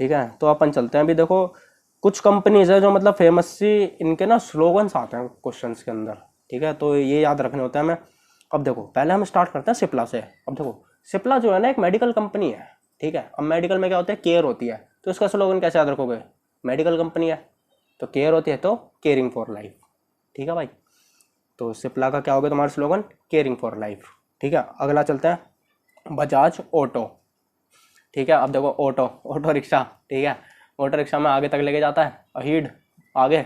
ठीक है, तो अपन चलते हैं। अभी देखो कुछ कंपनीज है जो मतलब फेमस सी, इनके ना स्लोगन्स आते हैं क्वेश्चंस के अंदर, ठीक है, तो ये याद रखने होते हैं हमें। अब देखो पहले हम स्टार्ट करते हैं सिप्ला से। अब देखो सिप्ला जो है ना एक मेडिकल कंपनी है, ठीक है। अब मेडिकल में क्या होता है, केयर होती है, तो इसका स्लोगन कैसे याद रखोगे, मेडिकल कंपनी है तो केयर होती है तो केयरिंग फॉर लाइफ, ठीक है भाई। तो सिप्ला का क्या होगा तुम्हारा स्लोगन, केयरिंग फॉर लाइफ, ठीक है। अगला चलते हैं बजाज ऑटो, ठीक है। अब देखो ऑटो, ऑटो रिक्शा, ठीक है, ऑटो रिक्शा में आगे तक लेके जाता है, अहीड आगे,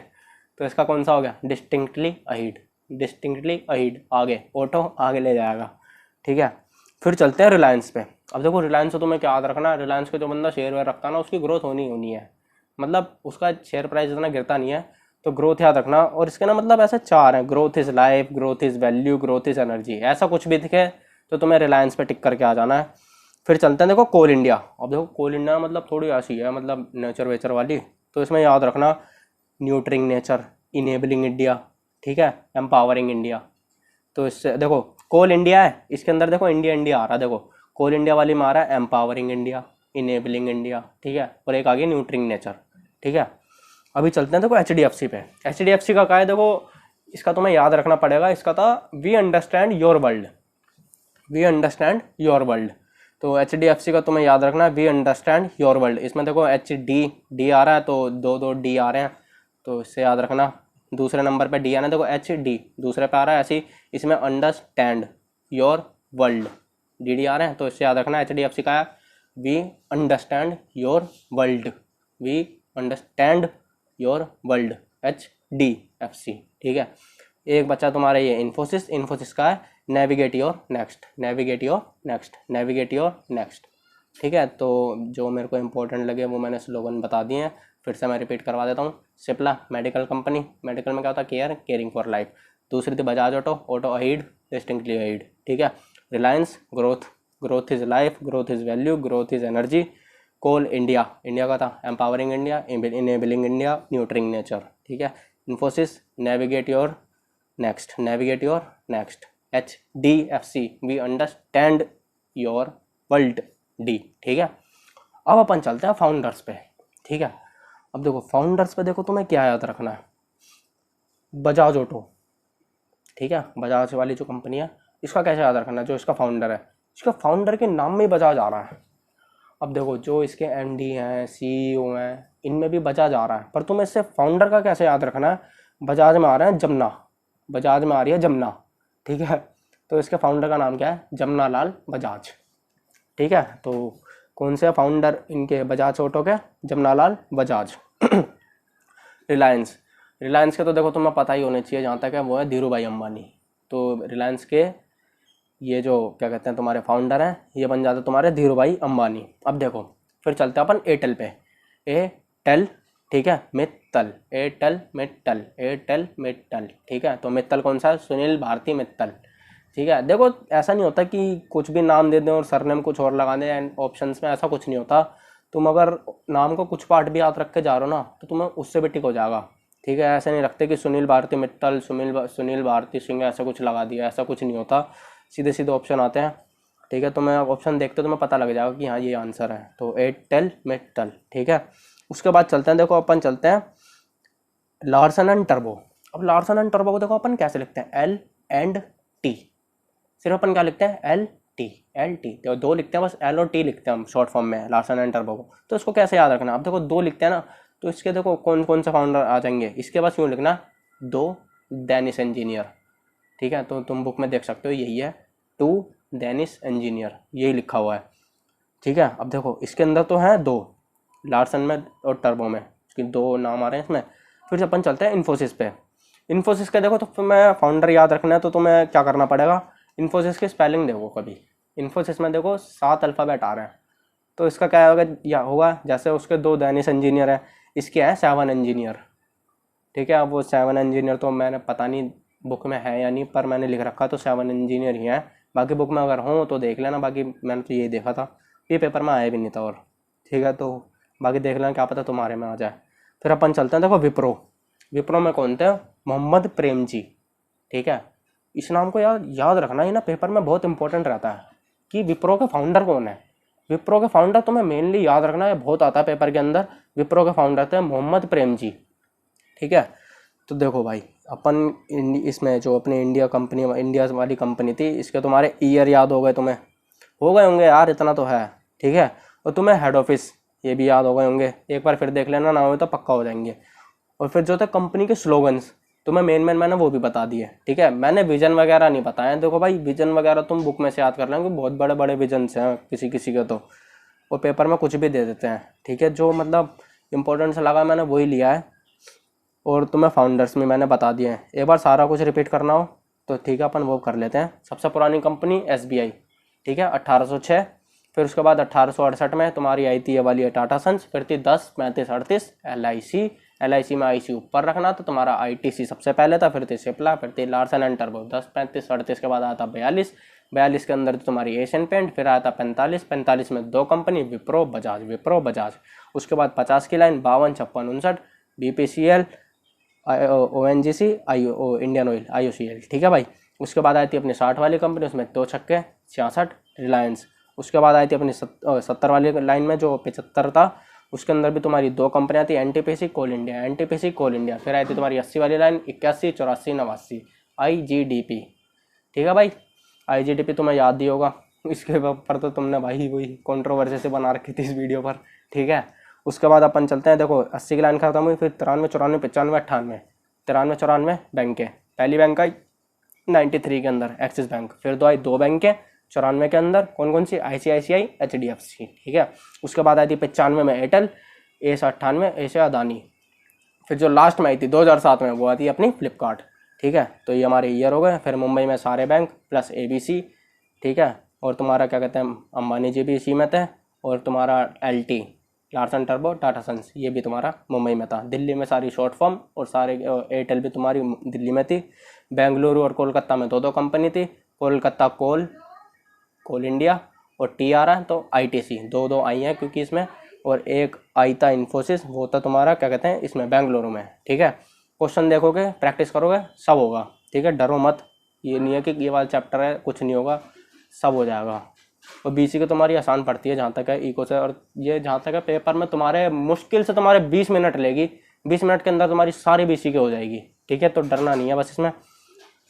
तो इसका कौन सा हो गया, डिस्टिंक्टली अहीड, डिस्टिंक्टली अहीड आगे, ऑटो आगे ले जाएगा, ठीक है। फिर चलते हैं रिलायंस पे। अब देखो रिलायंस से तुम्हें क्या याद रखना है, रिलायंस का जो बंदा शेयर वेयर रखता है ना उसकी ग्रोथ होनी है, मतलब उसका शेयर प्राइस इतना गिरता नहीं है, तो ग्रोथ याद रखना। और इसके ना मतलब ऐसे चार हैं, growth is life, growth is value, growth is energy, ऐसा कुछ भी दिखे तो तुम्हें रिलायंस पे टिक करके आ जाना है। फिर चलते हैं देखो कोल इंडिया। अब देखो कोल इंडिया मतलब थोड़ी ऐसी है, मतलब नेचर वेचर वाली, तो इसमें याद रखना न्यूट्रिंग नेचर, इनेबलिंग इंडिया, ठीक है, एम्पावरिंग इंडिया। तो इससे देखो कोल इंडिया है, इसके अंदर देखो इंडिया इंडिया आ रहा है, देखो कोल इंडिया वाली में आ रहा है एम्पावरिंग इंडिया, इनेबलिंग इंडिया, ठीक है, और एक आगे न्यूट्रिंग नेचर, ठीक है। अभी चलते हैं देखो HDFC पे। HDFC का क्या है, देखो इसका तुम्हें याद रखना पड़ेगा, इसका था we understand your world, we understand your world. तो HDFC का तुम्हें याद रखना है वी अंडरस्टैंड योर वर्ल्ड। इसमें देखो HD आ रहा है, तो दो दो डी आ रहे हैं, तो इससे याद रखना। दूसरे नंबर पे डी आना, देखो HD दूसरे पे आ रहा है, ऐसे ही इसमें अंडरस्टैंड योर वर्ल्ड DD आ रहे हैं, तो इससे याद रखना HDFC का है we understand your world, we understand your world, HDFC, ठीक है। एक बच्चा तुम्हारा ये इन्फोसिस, इन्फोसिस का है navigate your next, navigate your next, navigate your next, ठीक है। तो जो मेरे को इंपॉर्टेंट लगे वो मैंने स्लोगन बता दिए हैं, फिर से मैं रिपीट करवा देता हूँ। सिप्ला मेडिकल कंपनी, मेडिकल में क्या होता है, केयर, केयरिंग फॉर लाइफ। दूसरी थी Bajaj auto, auto ahead, distinctly ahead, ठीक है। Reliance growth, growth is life, growth is value, growth is energy. Coal India, India का था empowering India, enabling India, nurturing nature, ठीक है। Infosys navigate your next, navigate your next. HDFC we understand your world, डी, ठीक है। अब अपन चलते हैं फाउंडर्स पे, ठीक है। अब देखो फाउंडर्स पे देखो तुम्हें क्या याद रखना है, बजाज ऑटो, ठीक है, बजाज वाली जो कंपनी है इसका कैसे याद रखना है, जो इसका फाउंडर है, इसका फाउंडर के नाम में ही बजाज आ रहा है। अब देखो जो इसके MD हैं, CEO हैं, इनमें भी बजाज आ रहा है, पर तुम्हें इससे फाउंडर का कैसे याद रखना है, बजाज में आ रहा है जमुना, बजाज में आ रही है जमुना, ठीक है, तो इसके फाउंडर का नाम क्या है, जमुना लाल बजाज, ठीक है। तो कौन से फाउंडर इनके बजाज ऑटो के, जमुना लाल बजाज। रिलायंस, रिलायंस के तो देखो तुम्हें पता ही होना चाहिए जहाँ तक है, वो है धीरू भाई अंबानी। तो रिलायंस के ये जो क्या कहते हैं तुम्हारे फाउंडर हैं, ये बन जाते तुम्हारे धीरू भाई अंबानी। अब देखो फिर चलते हैं अपन एयरटेल पे, एयरटेल, ठीक है, मित्तल, एयरटेल मित्तल, एयरटेल मित्तल, ठीक है। तो मित्तल कौन सा है, सुनील भारती मित्तल, ठीक है। देखो ऐसा नहीं होता कि कुछ भी नाम दे दें और सरनेम कुछ और लगा दें एंड ऑप्शंस में, ऐसा कुछ नहीं होता। तुम अगर नाम को कुछ पार्ट भी याद रख के जा रहे हो ना तो तुम्हें उससे भी टिक हो जाएगा, ठीक है। ऐसे नहीं रखते कि सुनील भारती मित्तल, सुनील भारती सिंह ऐसा कुछ लगा दिया, ऐसा कुछ नहीं होता, सीधे सीधे ऑप्शन आते हैं, ठीक है। तो मैं ऑप्शन देखते हो तुम्हें पता लग जाएगा कि हाँ ये आंसर है, तो एयरटेल मित्तल, ठीक है। उसके बाद चलते हैं, देखो अपन चलते हैं लार्सन एंड टर्बो। अब लार्सन एंड टर्बो को देखो अपन कैसे लिखते हैं, L&T, सिर्फ अपन क्या लिखते हैं, LT, तो दो लिखते हैं बस, L और T लिखते हैं हम शॉर्ट फॉर्म में लार्सन एंड टर्बो को। तो इसको कैसे याद रखना, अब देखो दो लिखते हैं ना, तो इसके देखो कौन कौन से फाउंडर आ जाएंगे, इसके पास यूँ लिखना दो डेनिस इंजीनियर, ठीक है। तो तुम बुक में देख सकते हो यही है, 2 डेनिस इंजीनियर, यही लिखा हुआ है, ठीक है। अब देखो इसके अंदर तो है दो, लार्सन में और टर्बो में, इसके दो नाम आ रहे हैं इसमें। फिर से अपन चलते हैं इन्फोसिस पे। इन्फोसिस के देखो तो तुम्हें फाउंडर याद रखना है, तो तुम्हें क्या करना पड़ेगा, इन्फोसिस की स्पेलिंग देखो कभी, इन्फोसिस में देखो 7 अल्फ़ाबेट आ रहे हैं, तो इसका क्या होगा, या होगा जैसे उसके 2 डेनिस इंजीनियर हैं, इसके हैं 7 इंजीनियर, ठीक है। अब वो 7 इंजीनियर तो मैंने पता नहीं बुक में है या नहीं, पर मैंने लिख रखा तो 7 इंजीनियर ही हैं, बाकी बुक में अगर हों तो देख लेना, बाकी मैंने तो यही देखा था, ये पेपर में आया भी नहीं था, और ठीक है, तो बाकी देख लेना, क्या पता तुम्हारे में आ जाए। फिर अपन चलते हैं देखो विप्रो, विप्रो में कौन थे, मोहम्मद प्रेम जी, ठीक है। इस नाम को याद रखना, ही ना पेपर में बहुत इंपॉर्टेंट रहता है कि विप्रो का फाउंडर कौन है, विप्रो के फाउंडर तुम्हें मेनली याद रखना है, बहुत आता है पेपर के अंदर। विप्रो के फाउंडर थे मोहम्मद प्रेम जी, ठीक है। तो देखो भाई अपन इसमें जो अपनी इंडिया वाली कंपनी थी, इसके तुम्हारे ईयर याद हो गए तुम्हें, हो गए होंगे यार, इतना तो है, ठीक है। और तुम्हें हेड ऑफिस ये भी याद हो गए होंगे, एक बार फिर देख लेना, ना हो तो पक्का हो जाएंगे। और फिर जो थे कंपनी के स्लोगन्स, तुम्हें मेन मैंने वो भी बता दिए, ठीक है। मैंने विजन वगैरह नहीं बताया, देखो भाई विजन वगैरह तुम बुक में से याद कर लेंगे, बहुत बड़े बड़े विजन हैं किसी किसी के तो, वो पेपर में कुछ भी दे देते हैं, ठीक है। जो मतलब इंपॉर्टेंट लगा मैंने वही लिया है। और तुम्हें फाउंडर्स में मैंने बता दिए हैं, एक बार सारा कुछ रिपीट करना हो तो ठीक है अपन वो कर लेते हैं। सबसे पुरानी कंपनी SBI, ठीक है, 1806। फिर उसके बाद 1868 में तुम्हारी आई थी ये वाली टाटा सन्स, फिर थी 10, 35, 38 LIC में IC ऊपर रखना, तो तुम्हारा ITC सबसे पहले था, फिर थी सिप्ला, फिर थी लार्सन एंड टर्बो। 10, 35, 38 के बाद आया था 42 के अंदर तुम्हारी एशियन पेंट, फिर आया था 45 में 2 कंपनी, विप्रो बजाज। उसके बाद 50 की line 52, 56, 59 BPCL, ONGC, Indian oil, IOCL, ठीक है भाई। उसके बाद आई थी अपनी 60 वाली कंपनी, उसमें 2 छक्के 66 रिलायंस। उसके बाद आई थी अपनी 70 वाली लाइन में जो 75 था, उसके अंदर भी तुम्हारी 2 कंपनियां थी, NTPC कोल इंडिया। फिर आई थी तुम्हारी 80 वाली लाइन 81, 84, 89 IGDP, ठीक है भाई। IGDP तुम्हें याद ही होगा, इसके पर तो तुमने भाई वही कंट्रोवर्सी से बना रखी थी इस वीडियो पर, ठीक है। उसके बाद अपन चलते हैं, देखो 80 की लाइन खत्म हुई, फिर 93, 94, 95, 98, 93, 94 बैंक के। पहली बैंक आई 93 के अंदर एक्सिस बैंक, फिर 2 बैंक के 94 के अंदर, कौन सी, ICICI, HDFC, ठीक है। उसके बाद आई थी 95 में एयरटेल, एस 98 एशिया अदानी। फिर जो लास्ट में आई थी 2007 में, वो आती है अपनी फ्लिपकार्ट, ठीक है। तो ये हमारे ईयर हो गए। फिर मुंबई में सारे बैंक प्लस ABC, ठीक है। और तुम्हारा क्या कहते हैं, अंबानी जी भी इसी में थे। और तुम्हारा LT, लार्सन टर्बो टाटा सन्स, ये भी तुम्हारा मुंबई में था। दिल्ली में सारी शॉर्ट फॉर्म, और सारे एयरटेल भी तुम्हारी दिल्ली में थी। बेंगलुरु और कोलकाता में 2 कंपनी थी, कोलकाता कोल इंडिया, और TRI तो ITC, 2 आई हैं क्योंकि इसमें। और एक आई था इन्फोसिस, वो था तुम्हारा क्या कहते हैं इसमें बेंगलुरु में, ठीक है। क्वेश्चन देखोगे, प्रैक्टिस करोगे, सब होगा, ठीक है, डरो मत। ये नहीं है कि ये वाला चैप्टर है कुछ नहीं होगा, सब हो जाएगा। और BC की तुम्हारी आसान पड़ती है जहाँ तक है इको से, और ये जहाँ तक है पेपर में तुम्हारे मुश्किल से तुम्हारे 20 मिनट लेगी, 20 मिनट के अंदर तुम्हारी सारी BC की हो जाएगी, ठीक है। तो डरना नहीं है बस इसमें।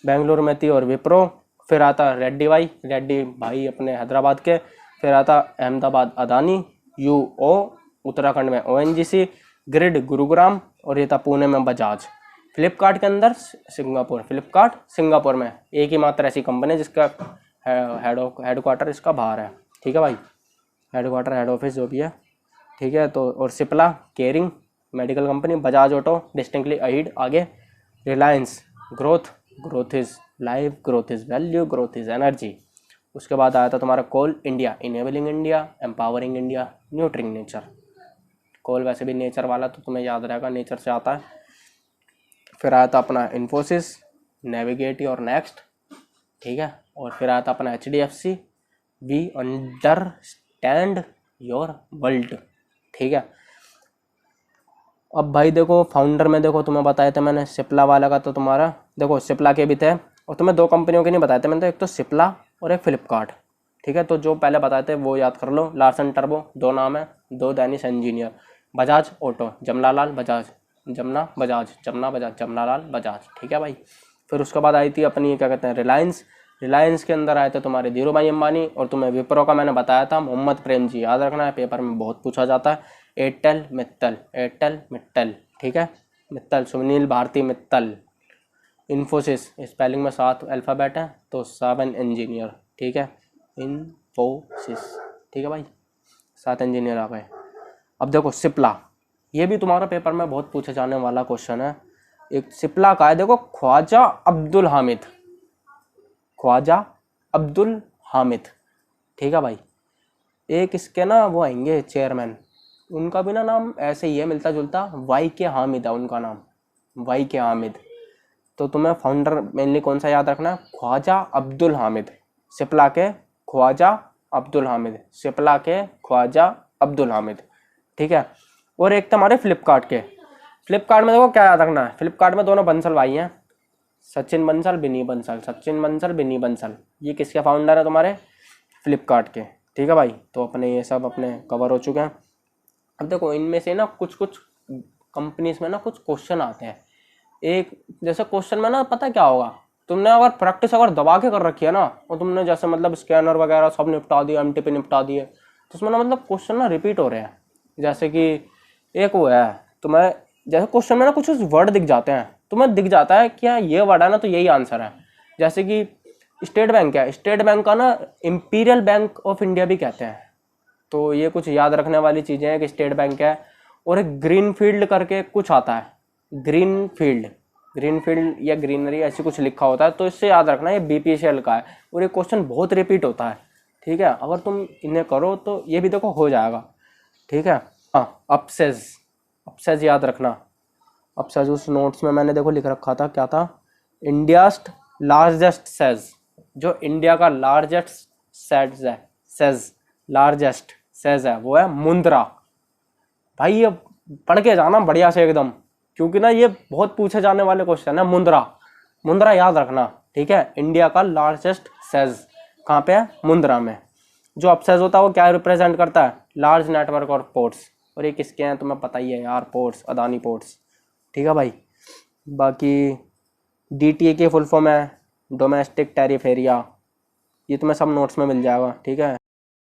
बेंगलुरु में थी और विप्रो, फिर आता रेड्डी भाई अपने हैदराबाद के, फिर आता अहमदाबाद अदानी, UO उत्तराखंड में ONGC, ग्रिड गुरुग्राम, और ये था पुणे में बजाज। फ्लिपकार्ट के अंदर सिंगापुर में एक ही मात्र ऐसी कंपनी है जिसका हेडक्वार्टर इसका बाहर है, ठीक है भाई, हेड ऑफिस जो भी है, ठीक है। तो और Cipla caring medical company, Bajaj auto distinctly ahead. आगे Reliance growth is life, growth is value, growth is energy. उसके बाद आया था तुम्हारा coal India, enabling India, empowering India, nurturing nature. Coal वैसे भी नेचर वाला तो तुम्हें याद रहेगा, नेचर से आता है। फिर आया था अपना इन्फोसिस, नेविगेट योर नेक्स्ट, ठीक है। और फिर आया था अपना HDFC, we understand your world, ठीक है। अब भाई देखो फाउंडर में देखो तुम्हें बताए थे मैंने, सिप्ला वाला का तो तुम्हारा देखो सिप्ला के भी थे, और तुम्हें 2 कंपनियों के नहीं बताए थे मैंने, तो एक तो सिप्ला और एक फ्लिपकार्ट, ठीक है। तो जो पहले बताए थे वो याद कर लो। लार्सन टर्बो 2 नाम है, 2 दैनिश इंजीनियर। बजाज ऑटो, जमनालाल बजाज, जमनालाल बजाज, ठीक है भाई। फिर उसके बाद आई थी अपनी क्या कहते हैं रिलायंस के अंदर आए थे तुम्हारे धीरू भाई अंबानी। और तुम्हें विप्रो का मैंने बताया था मोहम्मद प्रेम जी, याद रखना है, पेपर में बहुत पूछा जाता है। एयरटेल मित्तल, ठीक है, मित्तल सुनील भारती मित्तल। इन्फोसिस स्पेलिंग में 7 अल्फ़ाबेट है तो 7 इंजीनियर, ठीक है, इन्फोसिस, ठीक है भाई, 7 इंजीनियर आ गए। अब देखो सिप्ला, ये भी तुम्हारा पेपर में बहुत पूछे जाने वाला क्वेश्चन है। एक सिप्ला का है, देखो ख्वाजा अब्दुल हामिद, ठीक है भाई। एक इसके ना वो आएंगे चेयरमैन, उनका भी ना नाम ऐसे ही है मिलता जुलता, YK हामिद है उनका नाम, YK हामिद। तो तुम्हें फाउंडर मेनली कौन सा याद रखना है, ख्वाजा अब्दुल हामिद, सिप्ला के ख्वाजा अब्दुल हामिद, ठीक है। और एक तुम्हारे फ्लिपकार्ट में देखो क्या याद रखना है, फ्लिपकार्ट में दोनों बंसल भाई हैं, सचिन बंसल बिनी बंसल, ये किसके फाउंडर है तुम्हारे फ्लिपकार्ट के, ठीक है भाई, तो अपने ये सब अपने कवर हो चुके हैं। अब देखो इनमें से ना कुछ कुछ कंपनीज में ना कुछ क्वेश्चन आते हैं। एक जैसे क्वेश्चन में ना पता क्या होगा, तुमने अगर प्रैक्टिस अगर दबा के कर रखी है ना, और तुमने जैसे मतलब स्कैनर वगैरह सब निपटा दिया, एमटीपी निपटा दिए, तो उसमें ना मतलब क्वेश्चन ना रिपीट हो रहे हैं। जैसे कि एक वो है, तुम्हें जैसे क्वेश्चन में ना कुछ वर्ड दिख जाते हैं, तुम्हें दिख जाता है कि हाँ ये वर्ड है ना तो यही आंसर है। जैसे कि स्टेट बैंक है, स्टेट बैंक का ना इंपीरियल बैंक ऑफ इंडिया भी कहते हैं। तो ये कुछ याद रखने वाली चीज़ें हैं कि स्टेट बैंक है। और एक ग्रीन फील्ड करके कुछ आता है, ग्रीन फील्ड, ग्रीन फील्ड या ग्रीनरी ऐसी कुछ लिखा होता है, तो इससे याद रखना ये बीपीसीएल का है। और ये क्वेश्चन बहुत रिपीट होता है, ठीक है, अगर तुम इन्हें करो तो ये भी देखो हो जाएगा, ठीक है। हाँ, अपसेज, अपसेज याद रखना। अपसेज उस नोट्स में मैंने देखो लिख रखा था, क्या था, इंडियास्ट लार्जेस्ट सेज, जो इंडिया का लार्जेस्ट सेज है, सेज, लार्जेस्ट सेज है वो है मुंद्रा। भाई ये पढ़ के जाना बढ़िया से एकदम, क्योंकि ना ये बहुत पूछे जाने वाले क्वेश्चन है। मुंद्रा, मुंद्रा याद रखना, ठीक है। इंडिया का लार्जेस्ट सेज कहाँ पे है, मुंद्रा में। जो अपसेज होता है वो क्या रिप्रेजेंट करता है, लार्ज नेटवर्क और पोर्ट्स। और ये किसके हैं तुम्हें पता ही है यार, पोर्ट्स, अदानी पोर्ट्स, ठीक है भाई। बाकी डीटीए की फुल फॉर्म है डोमेस्टिक टैरिफ एरिया, ये तुम्हें सब नोट्स में मिल जाएगा, ठीक है।